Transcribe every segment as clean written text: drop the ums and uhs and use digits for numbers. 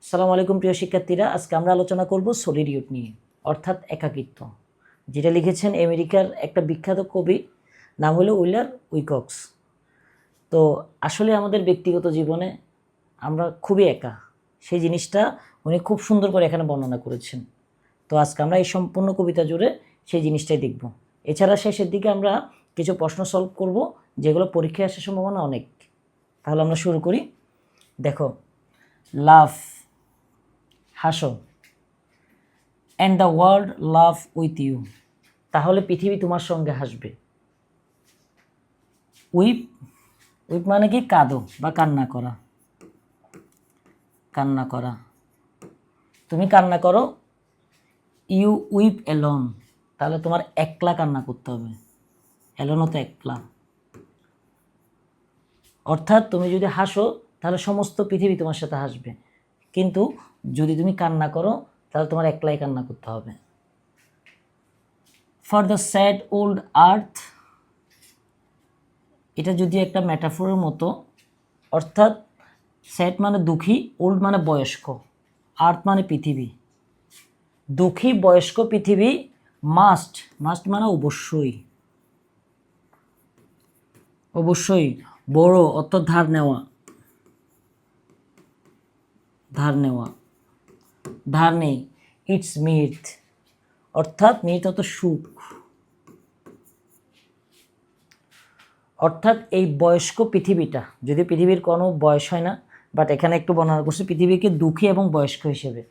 আসসালামু আলাইকুম প্রিয় শিক্ষার্থীরা, আজকে আমরা আলোচনা করব সলিটিউড নিয়ে, অর্থাৎ একাকিত্ব, যেটা লিখেছেন আমেরিকার একটা বিখ্যাত কবি, নাম হলো উইলার উইকক্স। তো আসলে আমাদের ব্যক্তিগত জীবনে আমরা খুবই একা, সেই জিনিসটা উনি খুব সুন্দর করে এখানে বর্ণনা করেছেন। তো আজকে আমরা এই সম্পূর্ণ কবিতা জুড়ে সেই জিনিসটাই দেখব। এছাড়া শেষের দিকে আমরা কিছু প্রশ্ন সলভ করব, যেগুলো পরীক্ষায় আসার সম্ভাবনা অনেক। তাহলে আমরা শুরু করি। দেখো, লাভ, হাসো, and the world laugh with you, তাহলে পৃথিবী তোমার সঙ্গে হাসবে। উইপ, উইপ মানে কি কাঁদো বা কান্না করা, কান্না করা, তুমি কান্না করো। ইউ উইপ অ্যালোন, তাহলে তোমার একলা কান্না করতে হবে, অ্যালোনও তো একলা। অর্থাৎ তুমি যদি হাসো তাহলে সমস্ত পৃথিবী তোমার সাথে হাসবে, কিন্তু যদি তুমি কান্না করো তাহলে তোমার একলাই কান্না করতে হবে। ফর দ্য স্যাড ওল্ড আর্থ, এটা যদি একটা ম্যাটাফোরের মতো, অর্থাৎ স্যাড মানে দুঃখী, ওল্ড মানে বয়স্ক, আর্থ মানে পৃথিবী। দুঃখী বয়স্ক পৃথিবী মাস্ট, মাস্ট মানে অবশ্যই, অবশ্যই বড় অর্থাৎ ধার নেওয়া, ধার নেওয়া, ধার নেই। ইটস মিথ, অর্থাৎ মিথ অর্থ সুখ, অর্থাৎ এই বয়স্ক পৃথিবীটা, যদি পৃথিবীর কোনো বয়স হয় না, বাট এখানে একটু বর্ণনা করছে পৃথিবীকে দুঃখী এবং বয়স্ক হিসেবে।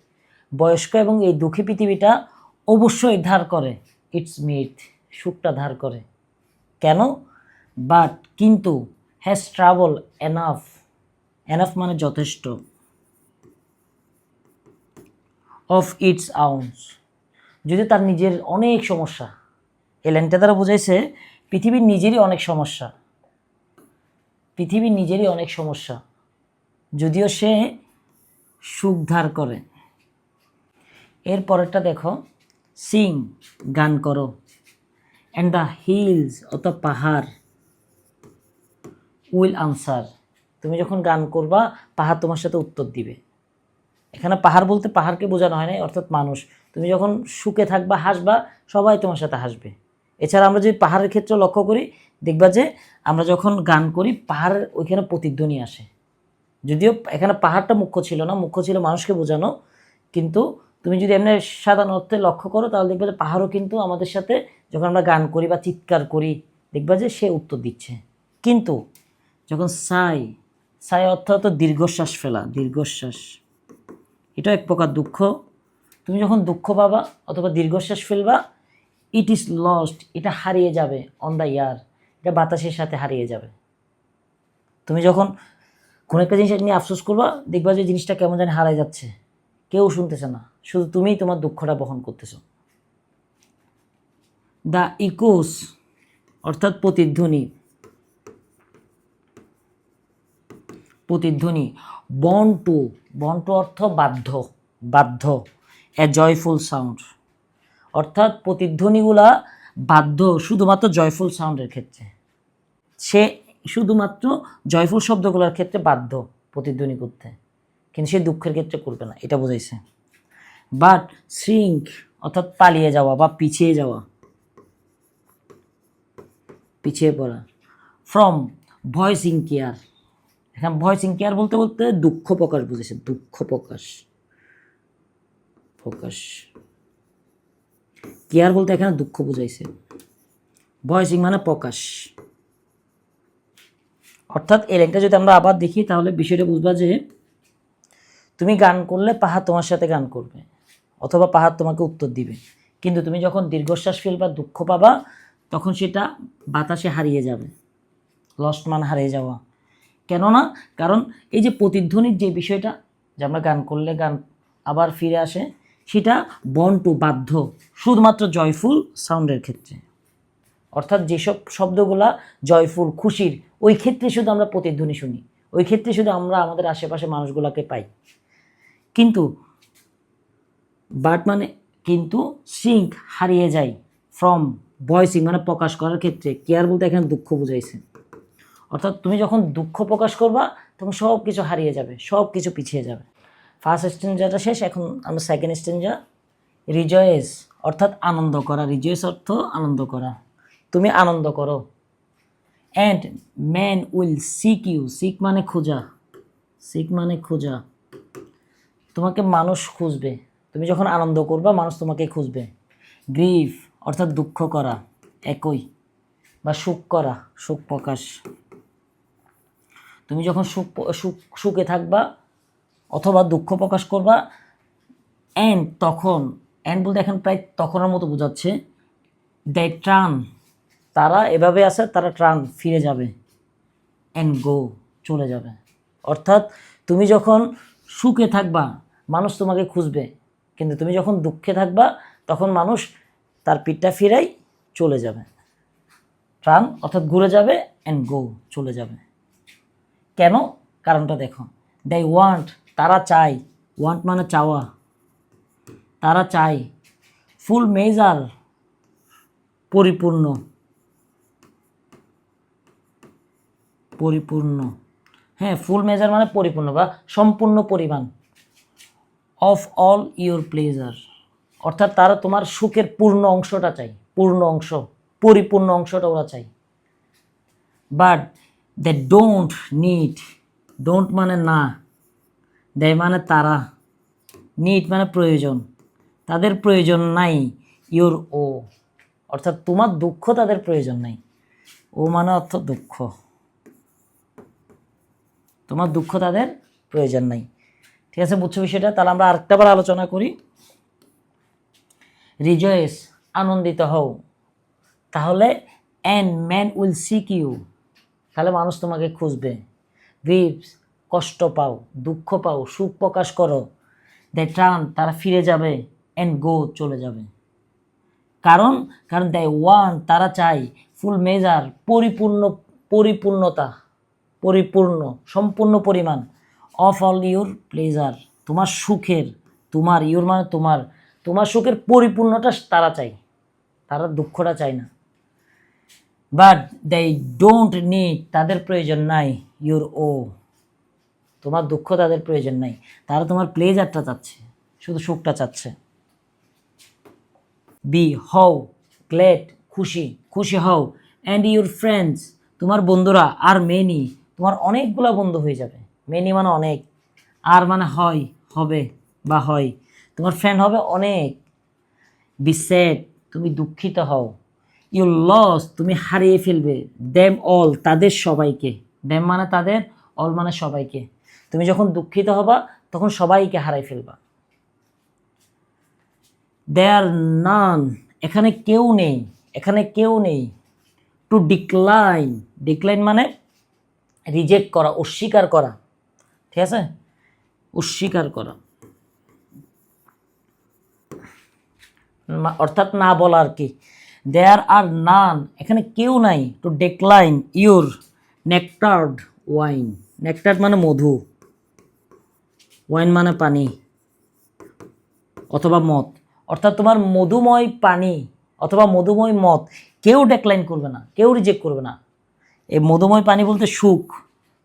বয়স্ক এবং এই দুঃখী পৃথিবীটা অবশ্যই ধার করে, ইটস মিথ, সুখটা ধার করে। কেন? বাট কিন্তু, হ্যাজ ট্রাভেল এনাফ, এনাফ মানে যথেষ্ট, অফ ইটস আউন্স, যদি তার নিজের অনেক সমস্যা, এই লাইনটা দ্বারা বোঝাইছে পৃথিবীর নিজেরই অনেক সমস্যা, পৃথিবীর নিজেরই অনেক সমস্যা, যদিও সে সুখ ধার করে। এর পরেরটা দেখো, সিং, গান করো, অ্যান্ড দ্য হিলস অর্থাৎ পাহাড়, উইল আনসার, তুমি যখন গান করবা পাহাড় তোমার সাথে উত্তর দিবে। এখানে পাহাড় বলতে পাহাড়কে বোঝানো হয় না, অর্থাৎ মানুষ। তুমি যখন সুখে থাকবা হাসবা, সবাই তোমার সাথে হাসবে। এছাড়া আমরা যদি পাহাড়ের ক্ষেত্রে লক্ষ্য করি, দেখবা যে আমরা যখন গান করি পাহাড়ের ওইখানে প্রতিধ্বনি আসে। যদিও এখানে পাহাড়টা মুখ্য ছিল না, মুখ্য ছিল মানুষকে বোঝানো, কিন্তু তুমি যদি এমনি সাধারণ অর্থে লক্ষ্য করো তাহলে দেখবা যে পাহাড়ও কিন্তু আমাদের সাথে যখন আমরা গান করি বা চিৎকার করি, দেখবা যে সে উত্তর দিচ্ছে। কিন্তু যখন সাই, সাই অর্থাৎ দীর্ঘশ্বাস ফেলা, দীর্ঘশ্বাস, এটা এক প্রকার দুঃখ। তুমি যখন দুঃখ পাবা অথবা দীর্ঘশ্বাস ফেলবা, ইট ইজ লস্ট, এটা হারিয়ে যাবে, অন দ্য এয়ার, এটা বাতাসের সাথে হারিয়ে যাবে। তুমি যখন কোনো একটা জিনিস নিয়ে আফসোস করবা, দেখবা যে জিনিসটা কেমন জানি হারাই যাচ্ছে, কেউ শুনতেছে না, শুধু তুমিই তোমার দুঃখটা বহন করতেছ। দ্য ইকোস অর্থাৎ প্রতিধ্বনি, প্রতিধ্বনি। বর্ন টু, বর্ন টু অর্থ বাধ্য, বাধ্য, এ জয়ফুল সাউন্ড, অর্থাৎ প্রতিধ্বনিগুলা বাধ্য শুধুমাত্র জয়ফুল সাউন্ডের ক্ষেত্রে, সে শুধুমাত্র জয়ফুল শব্দগুলোর ক্ষেত্রে বাধ্য প্রতিধ্বনি করতে, কিন্তু সে দুঃখের ক্ষেত্রে করবে না, এটা বোঝাইছে। বাট শ্রিঙ্ক অর্থাৎ পালিয়ে যাওয়া বা পিছিয়ে যাওয়া, পিছিয়ে পড়া। ফ্রম ভয়েসিং কেয়ার, এখানে ভয়েসিং কেয়ার বলতে বলতে দুঃখ প্রকাশ বুঝেছে, দুঃখ প্রকাশ, প্রকাশ, কেয়ার বলতে এখানে দুঃখ বুঝাইছে, ভয়েসিং মানে প্রকাশ। অর্থাৎ এই লাইনটা যদি আমরা আবার দেখি তাহলে বিষয়টা বুঝবা যে তুমি গান করলে পাহাড় তোমার সাথে গান করবে অথবা পাহাড় তোমাকে উত্তর দিবে, কিন্তু তুমি যখন দীর্ঘশ্বাস ফেলবা, দুঃখ পাবা, তখন সেটা বাতাসে হারিয়ে যাবে, লস্ট মান হারিয়ে যাওয়া। কেননা কারণ এই যে প্রতিধ্বনির যে বিষয়টা, যে আমরা গান করলে গান আবার ফিরে আসে, সেটা বর্ন টু বাধ্য শুধুমাত্র জয়ফুল সাউন্ডের ক্ষেত্রে, অর্থাৎ যেসব শব্দগুলা জয়ফুল খুশির, ওই ক্ষেত্রে শুধু আমরা প্রতিধ্বনি শুনি, ওই ক্ষেত্রে শুধু আমরা আমাদের আশেপাশে মানুষগুলোকে পাই। কিন্তু বাট মানে কিন্তু, সিঙ্ক হারিয়ে যায়, ফ্রম ভয়েসিং মানে প্রকাশ করার ক্ষেত্রে, কেয়ার বলতে এখানে দুঃখ বুঝাইছে। অর্থাৎ তুমি যখন দুঃখ প্রকাশ করবা তখন সব কিছু হারিয়ে যাবে, সব কিছু পিছিয়ে যাবে। ফার্স্ট স্টেঞ্জাটা শেষ, এখন আমরা সেকেন্ড স্টেঞ্জা। রিজয়েস অর্থাৎ আনন্দ করা, রিজয়েস অর্থ আনন্দ করা, তুমি আনন্দ করো। And man will seek you, seek মানে খোঁজা, সিক মানে খোঁজা, তোমাকে মানুষ খুঁজবে, তুমি যখন আনন্দ করবা মানুষ তোমাকে খুঁজবে। গ্রিভ অর্থাৎ দুঃখ করা, একই, বা সুখ করা, সুখ প্রকাশ। তুমি যখন সুখে থাকবা অথবা দুঃখ প্রকাশ করবা, অ্যান্ড তখন, অ্যান্ড বলতে এখন প্রায় তখনের মতো বোঝাচ্ছে, দে ট্রান, তারা এভাবে আছে, তারা ট্রান ফিরে যাবে, অ্যান্ড গো চলে যাবে। অর্থাৎ তুমি যখন সুখে থাকবা মানুষ তোমাকে খুঁজবে, কিন্তু তুমি যখন দুঃখে থাকবা তখন মানুষ তার পিঠটা ফিরাই চলে যাবে। ট্রান অর্থাৎ ঘুরে যাবে, অ্যান্ড গো চলে যাবে। কেন? কারণটা দেখো, দে ওয়ান্ট, তারা চায়, ওয়ান্ট মানে চাওয়া, তারা চায়, ফুল মেজার পরিপূর্ণ, পরিপূর্ণ, হ্যাঁ ফুল মেজার মানে পরিপূর্ণ বা সম্পূর্ণ পরিমাণ, অফ অল ইউর প্লেজার, অর্থাৎ তারা তোমার সুখের পূর্ণ অংশটা চাই, পূর্ণ অংশ, পরিপূর্ণ অংশটা ওরা চাই। But they don't need, don't মানে না, দে মানে তারা, নিড মানে প্রয়োজন, তাদের প্রয়োজন নাই, ইউর ও অর্থাৎ তোমার দুঃখ তাদের প্রয়োজন নাই, ও মানে অর্থ দুঃখ, তোমার দুঃখ তাদের প্রয়োজন নাই। ঠিক আছে, বুঝছো বিষয়টা? তাহলে আমরা আরেকটাবার আলোচনা করি। রিজয়েস আনন্দিত হও, তাহলে and man will seek you, তাহলে মানুষ তোমাকে খুঁজবে। গ্রিভস কষ্ট পাও, দুঃখ পাও, সুখ প্রকাশ করো। দে ট্রান তারা ফিরে যাবে, অ্যান্ড গো চলে যাবে। কারণ কারণ দে ওয়ান্ট তারা চাই, ফুল মেজার পরিপূর্ণ, পরিপূর্ণতা, পরিপূর্ণ সম্পূর্ণ পরিমাণ, অফ অল ইউর প্লেজার তোমার সুখের, তোমার ইউর মানে তোমার, তোমার সুখের পরিপূর্ণটা তারা চাই, তারা দুঃখটা চায় না। বাট দে ডোন্ট নিড তাদের প্রয়োজন নাই, ইউর ও তোমার দুঃখ তাদের প্রয়োজন নাই, তারা তোমার প্লেজারটা চাচ্ছে, শুধু সুখটা চাচ্ছে। বি হও গ্লেড খুশি, খুশি হও। অ্যান্ড ইউর ফ্রেন্ডস তোমার বন্ধুরা, আর মেনি তোমার অনেকগুলো বন্ধু হয়ে যাবে, মেনি মানে অনেক, আর মানে হয়, হবে বা হয়, তোমার ফ্রেন্ড হবে অনেক। বি স্যাড তুমি দুঃখিত হও। ইউ লস তুমি হারিয়ে ফেলবে, দেম অল তাদের সবাইকে, দেম মানে তাদের, অল মানে সবাইকে, তুমি যখন দুঃখিত হবা তখন সবাইকে হারাই ফেলবা। দেয়ার নান এখানে কেউ নেই, এখানে কেউ নেই। টু ডিক্লাইন, ডিক্লাইন মানে রিজেক্ট করা, অস্বীকার করা, ঠিক আছে, অস্বীকার করা অর্থাৎ না বলা আর কি। দেয়ার আর নান এখানে কেউ নাই। টু ডিক্লাইন ইউর নেকটার্ড ওয়াইন, নেকটার্ড মানে মধু, ওয়াইন মানে পানি অথবা মদ, অর্থাৎ তোমার মধুময় পানি অথবা মধুময় মদ কেউ ডেক্লাইন করবে না, কেউ রিজেক্ট করবে না। এই মধুময় পানি বলতে সুখ,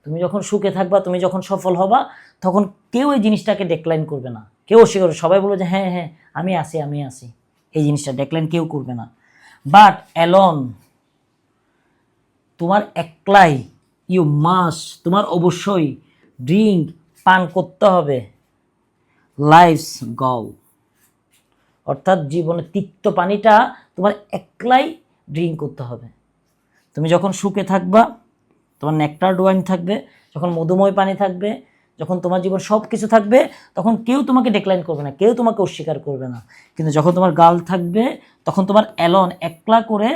তুমি যখন সুখে থাকবা, তুমি যখন সফল হবা তখন কেউ এই জিনিসটাকে ডেক্লাইন করবে না, কেউ অস্বীকার করবে, সবাই বলবে যে হ্যাঁ হ্যাঁ আমি আসি, আমি আসি, এই জিনিসটা ডেক্লাইন কেউ করবে না। বাট অ্যালন তোমার একলাই, ইউ মাস্ট তোমার অবশ্যই, ড্রিঙ্ক পান করতে হবে, লাইফস গও অর্থাৎ জীবনের তিক্ত পানিটা তোমার একলাই ড্রিঙ্ক করতে হবে। তুমি যখন সুখে থাকবা তোমার নেকটার্ড ওয়াইন থাকবে, যখন মধুময় পানি থাকবে, যখন তোমার জীবন সব কিছু থাকবে তখন কেউ তোমাকে ডেক্লাইন করবে না, কেউ তোমাকে অস্বীকার করবে না। কিন্তু যখন তোমার গার্ল থাকবে তখন তোমার অ্যালন একলা করে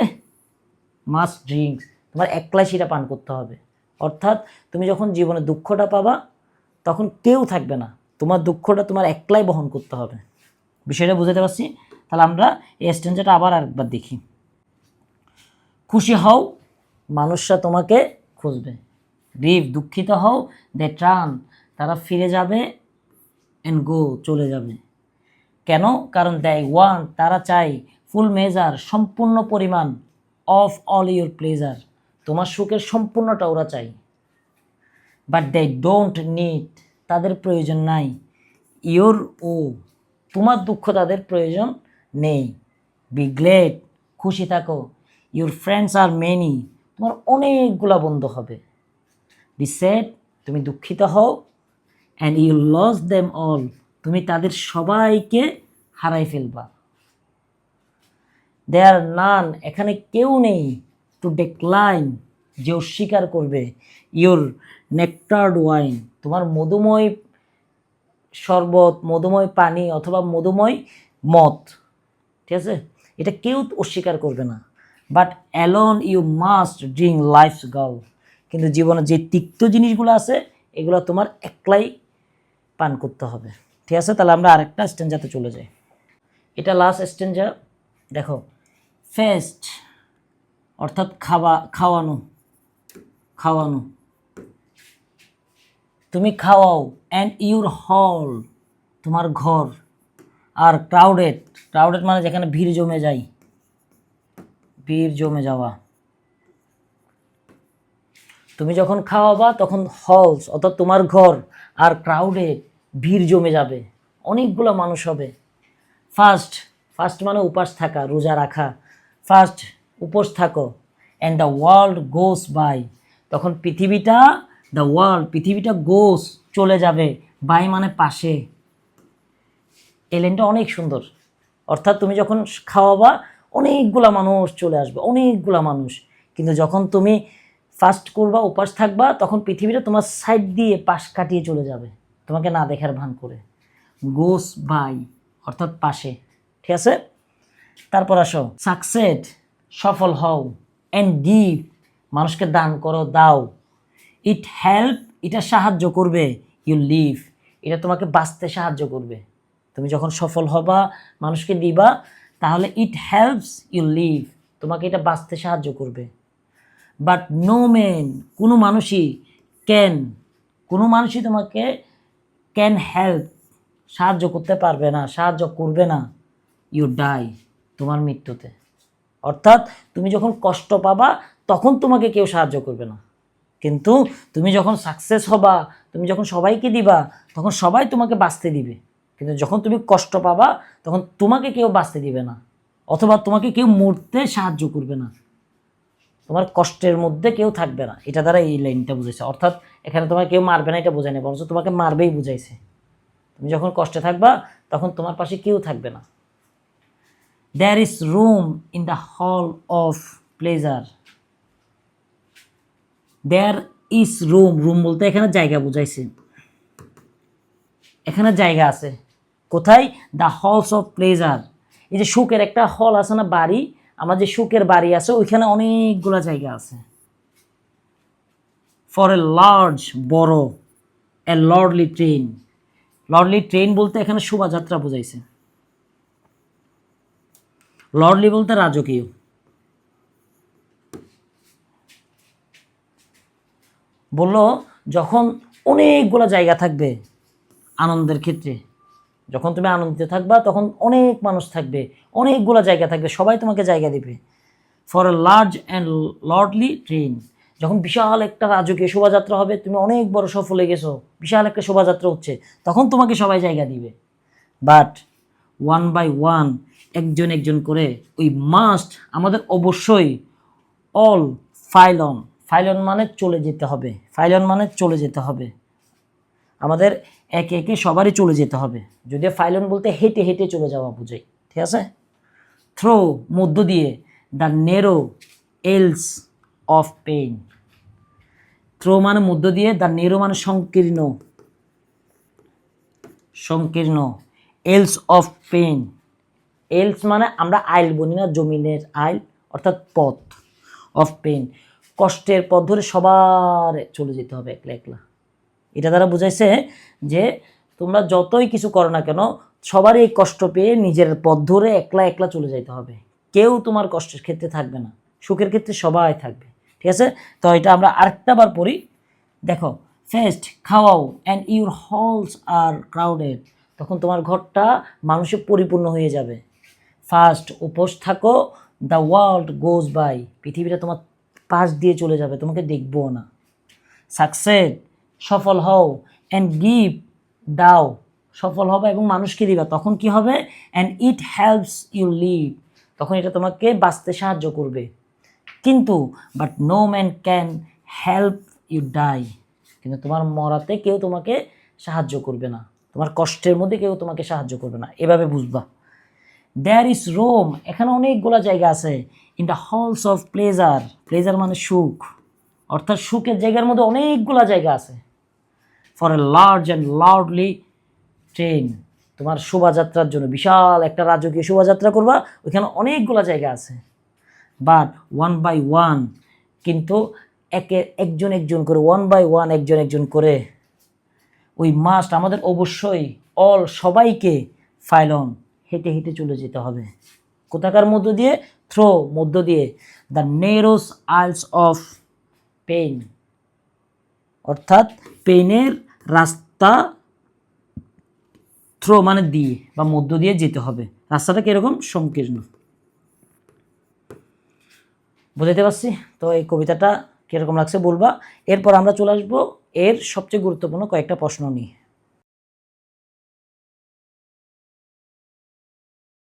মাস্ট ড্রিঙ্কস, তোমার একলাই সেটা পান করতে হবে। অর্থাৎ তুমি যখন জীবনে দুঃখটা পাবা তখন কেউ থাকবে না, তোমার দুঃখটা তোমার একলাই বহন করতে হবে। বিষয়টা বুঝতে পারছি? তাহলে আমরা এই স্টেঞ্জাটা আবার আরেকবার দেখি। খুশি হও মানুষরা তোমাকে খুঁজবে। গ্রিভ দুঃখিত হও, দে ট্রান তারা ফিরে যাবে, অ্যান্ড গো চলে যাবে। কেন? কারণ দে ওয়ান্ট তারা চাই, ফুল মেজার সম্পূর্ণ পরিমাণ, অফ অল ইউর প্লেজার তোমার সুখের সম্পূর্ণটা ওরা চাই। বাট দে ডোন্ট নিড তাদের প্রয়োজন নাই, ইয়োর ও তোমার দুঃখ তাদের প্রয়োজন নেই। বি গ্লেড খুশি থাকো। ইউর ফ্রেন্ডস আর মেনি তোমার অনেকগুলা বন্ধু হবে। বি স্যাড তুমি দুঃখিত হও। And you lose them all তুমি তাদের সবাইকে হারাই ফেলবা। দেয়ার নান এখানে কেউ নেই টু ডেক্লাইন যে অস্বীকার করবে। ইউর নেকটার্ড ওয়াইন তোমার মধুময় শরবত, মধুময় পানি অথবা মধুময় মদ, ঠিক আছে, এটা কেউ অস্বীকার করবে না। But alone you must drink life's gall কিন্তু জীবনে যে তিক্ত জিনিসগুলো আছে এগুলো তোমার একলাই পান করতে হবে। ঠিক আছে, তাহলে আমরা আরেকটা স্ট্যাঞ্জাতে চলে যাই। এটা লাস্ট স্ট্যাঞ্জা। দেখো, ফেস্ট অর্থাৎ খাওয়ানো, খাওয়ানো, তুমি খাওয়াও। অ্যান্ড ইউর হল তোমার ঘর। আর ক্রাউডেড, ক্রাউডেড মানে যেখানে ভিড় জমে যায়, ভিড় জমে যাওয়া। তুমি যখন খাওয়াবা তখন হলস অর্থাৎ তোমার ঘর আর ক্রাউডেড ভিড় জমে যাবে, অনেকগুলো মানুষ হবে। ফাস্ট, ফাস্ট মানে উপাস থাকা, রোজা রাখা। ফাস্ট উপোস থাকো। And the world goes by তখন পৃথিবীটা, দ্য ওয়ার্ল্ড পৃথিবীটা গোস চলে যাবে, বাই মানে পাশে। এই লাইনটা অনেক সুন্দর। অর্থাৎ তুমি যখন খাওয়াবা অনেকগুলা মানুষ চলে আসবে, অনেকগুলা মানুষ। কিন্তু যখন তুমি ফাস্ট করবা, উপাস থাকবা, তখন পৃথিবীটা তোমার সাইড দিয়ে পাশ কাটিয়ে চলে যাবে, তোমাকে না দেখার ভান করে। গোস বাই অর্থাৎ পাশে। ঠিক আছে, তারপর আসো সাকসেড সফল হও। অ্যান্ড গিভ মানুষকে দান করো, দাও। ইট হেল্প এটা সাহায্য করবে। ইউ লিভ এটা তোমাকে বাঁচতে সাহায্য করবে। তুমি যখন সফল হবা, মানুষকে দিবা, তাহলে ইট হেল্পস ইউ লিভ তোমাকে এটা বাঁচতে সাহায্য করবে। বাট নো ম্যান কোনো মানুষই ক্যান, কোনো মানুষই তোমাকে ক্যান হেল্প সাহায্য করতে পারবে না, সাহায্য করবে না। ইউ ডাই তোমার মৃত্যুতে। অর্থাৎ তুমি যখন কষ্ট পাবা তখন তোমাকে কেউ সাহায্য করবে না, কিন্তু তুমি যখন সাকসেস হবা, তুমি যখন সবাইকে দিবা, তখন সবাই তোমাকে বাঁচতে দিবে। কিন্তু যখন তুমি কষ্ট পাবা তখন তোমাকে কেউ বাঁচতে দিবে না, অথবা তোমাকে কেউ মরতে সাহায্য করবে না, তোমার কষ্টের মধ্যে কেউ থাকবে না। এটা দ্বারা এই লাইনটা বুঝাইছে। অর্থাৎ এখানে তোমাকে কেউ মারবে না এটা বোঝায় না, বরঞ্চ তোমাকে মারবেই বুঝাইছে। তুমি যখন কষ্টে থাকবা তখন তোমার পাশে কেউ থাকবে না। There is room in the hall of pleasure. There is room, room বলতে এখানে জায়গা বুঝাইছে, এখানে জায়গা আছে। কোথায়? The halls of pleasure. এই যে সুখের একটা হল আছে না, বাড়ি, আমার যে সুখের বাড়ি আছে ওইখানে অনেকগুলো জায়গা আছে। ফর এ লার্জ বড়, এ লর্ডলি ট্রেন। লর্ডলি ট্রেন বলতে এখানে শোভাযাত্রা বুঝাইছে। লর্ডলি বলতে রাজকীয়। বললো যখন অনেকগুলো জায়গা থাকবে আনন্দের ক্ষেত্রে, যখন তুমি আনন্দিত থাকবা তখন অনেক মানুষ থাকবে, অনেকগুলো জায়গা থাকবে, সবাই তোমাকে জায়গা দিবে। For a large and lordly train, যখন বিশাল একটা রাজকীয় শোভাযাত্রা হবে, তুমি অনেক বড় সফল হয়ে গেছো, বিশাল একটা শোভাযাত্রা হচ্ছে, তখন তোমাকে সবাই জায়গা দিবে। বাট ওয়ান বাই ওয়ান, একজন একজন করে, উই মাস্ট আমাদের অবশ্যই, all file on, file on মানে চলে যেতে হবে, ফাইল অন মানে চলে যেতে হবে, আমাদের একে একে সবারই চলে যেতে হবে। যদিও ফাইল অন বলতে হেঁটে হেঁটে চলে যাওয়া বোঝায়। ঠিক আছে, থ্রো মধ্য দিয়ে, the narrow aisles of pain. Through মানে মধ্য দিয়ে, দ্য নেরো মানে সংকীর্ণ, সংকীর্ণ, এলস অফ পেইন। এলস মানে আমরা আইল বলি না, জমিনের আইল অর্থাৎ পথ, অফ পেইন কষ্টের পথ ধরে সবার চলে যেতে হবে একলা একলা। এটা দ্বারা বুঝাইছে যে তোমরা যতই কিছু করো না কেন, সবারই এই কষ্ট পেয়ে নিজের পথ ধরে একলা একলা চলে যেতে হবে। কেউ তোমার কষ্টের ক্ষেত্রে থাকবে না, সুখের ক্ষেত্রে সবাই থাকবে। ঠিক আছে, তো এটা আমরা আরেকটা বার পড়ি। দেখো, ফার্স্ট খাওয়াও and your halls are crowded, তখন তোমার ঘরটা মানুষে পরিপূর্ণ হয়ে যাবে। ফার্স্ট উপোস থাকো, দ্য ওয়ার্ল্ড গোজ বাই, পৃথিবীটা তোমার পাশ দিয়ে চলে যাবে, তোমাকে দেখবো না। সাকসেড সফল হও, অ্যান্ড গিভ দাও, সফল হবে এবং মানুষকে দিবা, তখন কি হবে? And it helps you live, তখন এটা তোমাকে বাঁচতে সাহায্য করবে। কিন্তু but no man can help you die, কিন্তু তোমার মরাতে কেউ তোমাকে সাহায্য করবে না, তোমার কষ্টের মধ্যে কেউ তোমাকে সাহায্য করবে না, এভাবে বুঝবা। দেয়ার ইজ রোম, এখানে অনেকগুলো জায়গা আছে। In the halls of pleasure, pleasure মানে সুখ, অর্থাৎ সুখের জায়গার মধ্যে অনেকগুলো জায়গা আছে। For a large and loudly train, তোমার শোভাযাত্রার জন্য বিশাল একটা রাজকীয় শোভাযাত্রা করবা, ওইখানে অনেকগুলো জায়গা আছে। বাট ওয়ান বাই ওয়ান, কিন্তু একজন একজন করে, ওয়ান বাই ওয়ান একজন একজন করে, ওই মাস্ট আমাদের অবশ্যই অল সবাইকে ফাইল অন, হেঁটে হেঁটে চলে যেতে হবে। কোথাকার মধ্য দিয়ে? থ্রো, মধ্য দিয়ে, দ্য নেরোস আইলস অফ পেইন, অর্থাৎ পেইনের রাস্তা, থ্রো মানে দিয়ে বা মধ্য দিয়ে যেতে হবে। রাস্তাটা কীরকম? সংকীর্ণ। বুঝাতে পারছি তো? এই কবিতাটা কীরকম লাগছে বলবা। এরপর আমরা চলে আসবো এর সবচেয়ে গুরুত্বপূর্ণ কয়েকটা প্রশ্ন নিয়ে।